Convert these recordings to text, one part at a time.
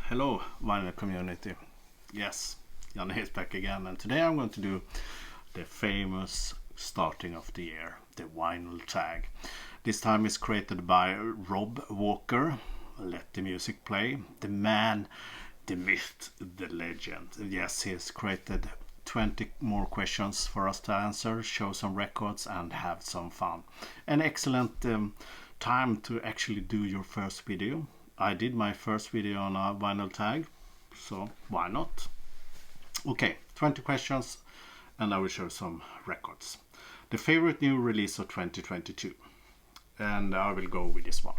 Hello, vinyl community. Yes, Jan is back again, and today I'm going to do the famous starting of the year, the vinyl tag. This time is created by Rob Walker. Let the music play. The man, the myth, the legend. Yes, he's created 20 more questions for us to answer, show some records and have some fun. An excellent time to actually do your first video. I did my first video on a vinyl tag, so why not? Okay, 20 questions and I will show some records. The favorite new release of 2022, and I will go with this one.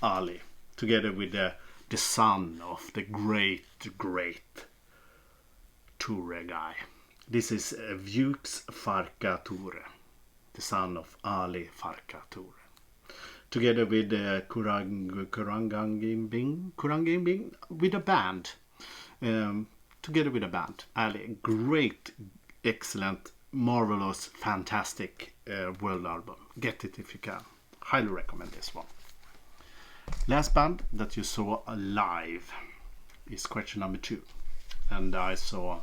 Ali, together with the son of the great Ture guy. This is Vukes Farka Ture, the son of Ali Farka Ture. Together with Kurangimbing with a band. Together with a band. Ali, great, excellent, marvelous, fantastic world album. Get it if you can. Highly recommend this one. Last band that you saw live is question number 2. And I saw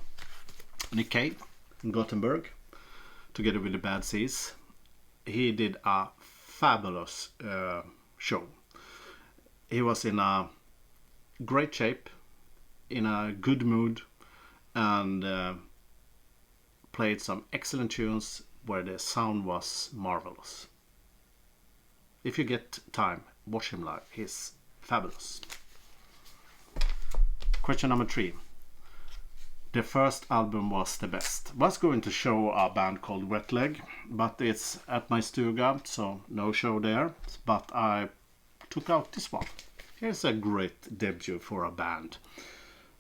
Nick Cave in Gothenburg together with the Bad Seeds. He did a fabulous show. He was in a great shape, in a good mood, and played some excellent tunes where the sound was marvelous. If you get time, watch him live. He's fabulous. Question number 3. The first album was the best. Was going to show a band called Wet Leg, but it's at my stuga, so no show there. But I took out this one. Here's a great debut for a band.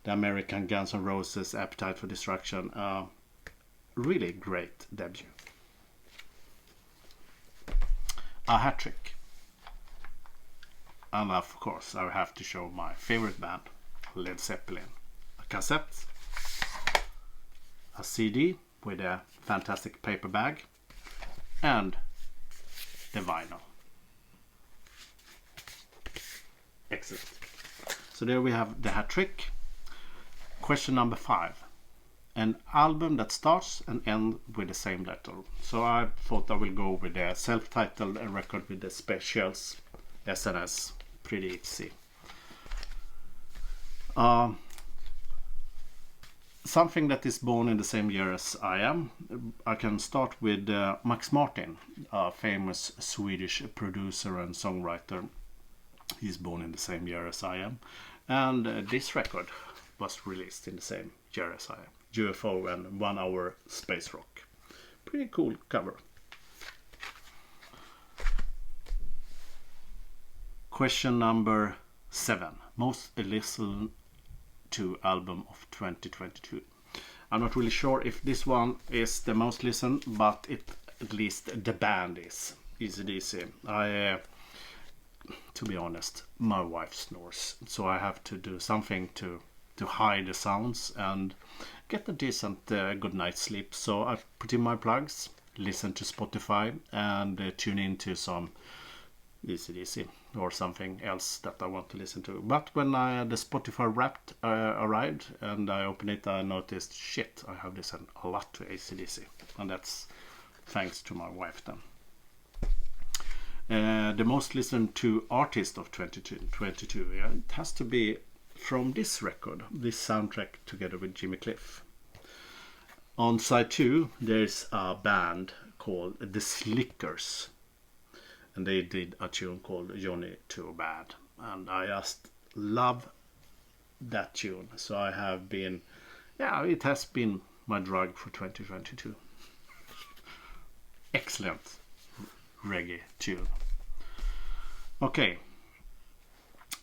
The American Guns N' Roses, Appetite for Destruction. Really great debut. A hat trick. And of course I have to show my favorite band, Led Zeppelin. A cassette, a CD with a fantastic paper bag, and the vinyl. Excellent. So there we have the hat trick. Question number 5. An album that starts and ends with the same letter. So I thought I will go with the self-titled record with the specials, SNS. Pretty easy. Something that is born in the same year as I am. I can start with Max Martin, a famous Swedish producer and songwriter. He's born in the same year as I am. And this record was released in the same year as I am. UFO and 1 Hour Space Rock. Pretty cool cover. Question number 7. Most listened to album of 2022. I'm not really sure if this one is the most listened, but at least the band is AC/DC. To be honest, my wife snores, so I have to do something to hide the sounds and get a decent good night's sleep. So I put in my plugs, listen to Spotify, and tune into some AC/DC or something else that I want to listen to. But when the Spotify Wrapped arrived and I opened it, I noticed, shit, I have listened a lot to AC/DC, and that's thanks to my wife then. The most listened to artist of 2022, yeah, it has to be from this record, this soundtrack together with Jimmy Cliff. On side 2, there's a band called The Slickers. And they did a tune called Johnny Too Bad, and I just love that tune. So I have been, it has been my drug for 2022. Excellent reggae tune. Okay,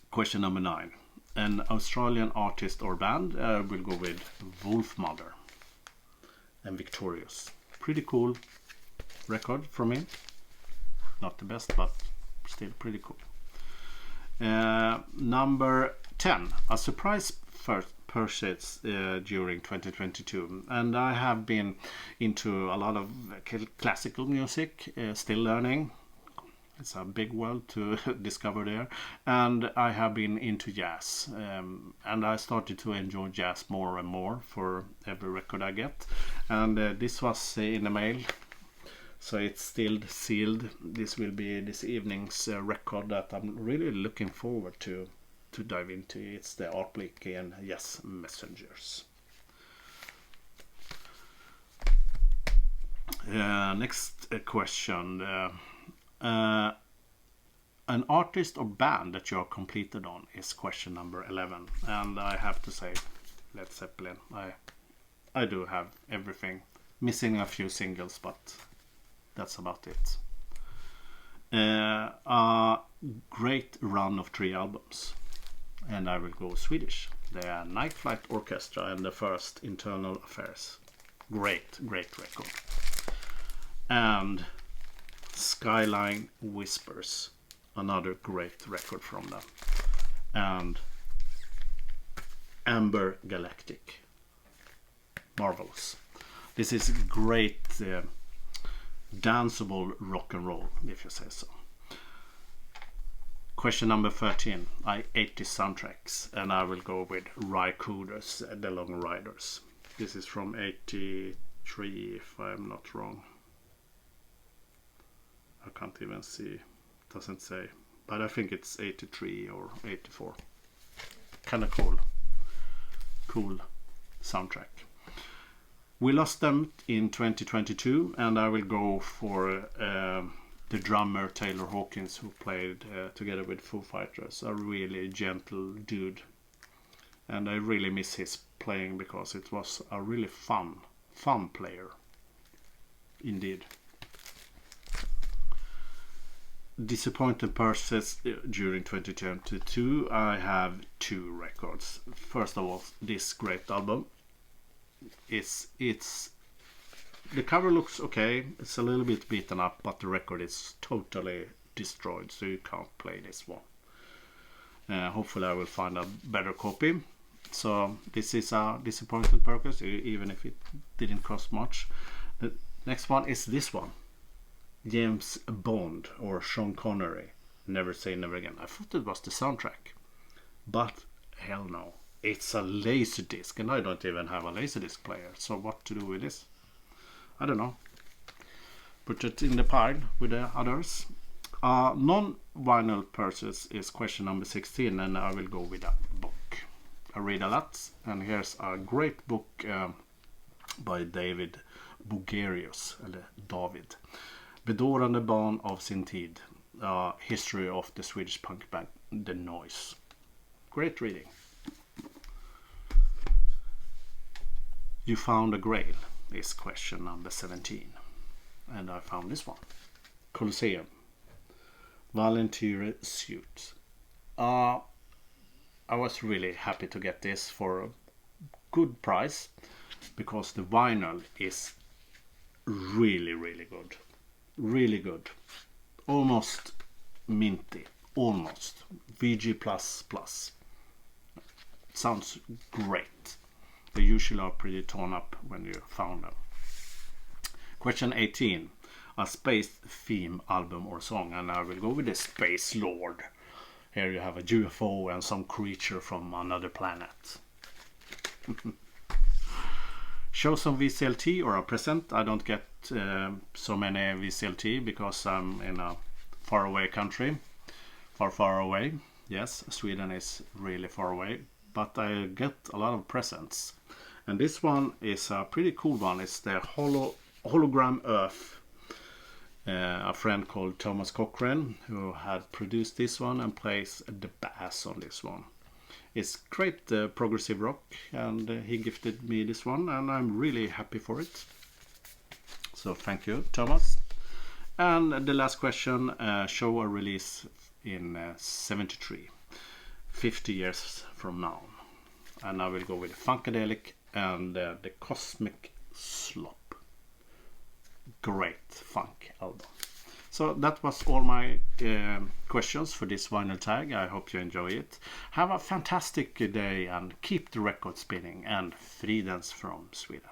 question number 9. An Australian artist or band, will go with Wolfmother and Victorious. Pretty cool record from me. Not the best, but still pretty cool. Number 10. A surprise first purchase during 2022. And I have been into a lot of classical music, still learning. It's a big world to discover there. And I have been into jazz, and I started to enjoy jazz more and more for every record I get. And this was in the mail, so it's still sealed. This will be this evening's record that I'm really looking forward to dive into. It's the Art Blakey and Jazz Messengers. Next question. An artist or band that you are completed on is question number 11. And I have to say, Led Zeppelin. I do have everything. Missing a few singles, but that's about it. A great run of 3 albums. And I will go Swedish. They are Night Flight Orchestra and the first Internal Affairs. Great record. And Skyline Whispers, another great record from them. And Amber Galactic, marvelous. This is great danceable rock and roll, if you say so. Question number 13. I ate the soundtracks, and I will go with Rycooders, The Long Riders. This is from 83, if I'm not wrong. I can't even see, doesn't say, but I think it's 83 or 84. Kind of cool soundtrack. We lost them in 2022, and I will go for the drummer Taylor Hawkins, who played together with Foo Fighters. A really gentle dude, and I really miss his playing because it was a really fun player indeed. Disappointed purchase during 2022. I have 2 records. First of all, this great album. It's the cover looks okay. It's a little bit beaten up, but the record is totally destroyed, so you can't play this one. Hopefully I will find a better copy. So this is a disappointed purchase, even if it didn't cost much. The next one is this one. James Bond or Sean Connery, Never Say Never Again. I thought it was the soundtrack, but hell no, it's a Laserdisc, and I don't even have a Laserdisc player, so what to do with this? I don't know. Put it in the pile with the others. Non-vinyl purchase is question number 16, and I will go with a book. I read a lot, and here's a great book by David Bugerius, eller David. Bedårande barn av sin tid. History of the Swedish punk band The Noise. Great reading. You found a grail is question number 17. And I found this one. Colosseum. Volunteer suit. I was really happy to get this for a good price, because the vinyl is really good. Really good. Almost minty. Almost. VG++. Sounds great. They usually are pretty torn up when you found them. Question 18. A space theme album or song, and I will go with the Space Lord. Here you have a UFO and some creature from another planet. Show some VCLT or a present. I don't get so many VCLT because I'm in a faraway country. Far away. Yes, Sweden is really far away. But I get a lot of presents. And this one is a pretty cool one. It's the Hologram Earth. A friend called Thomas Cochrane, who had produced this one and plays the bass on this one. It's great progressive rock, and he gifted me this one, and I'm really happy for it. So thank you, Thomas. And the last question, show a release in 73, 50 years from now. And I will go with Funkadelic and the Cosmic Slop. Great funk album. So that was all my questions for this vinyl tag. I hope you enjoy it. Have a fantastic day and keep the record spinning, and fridens from Sweden.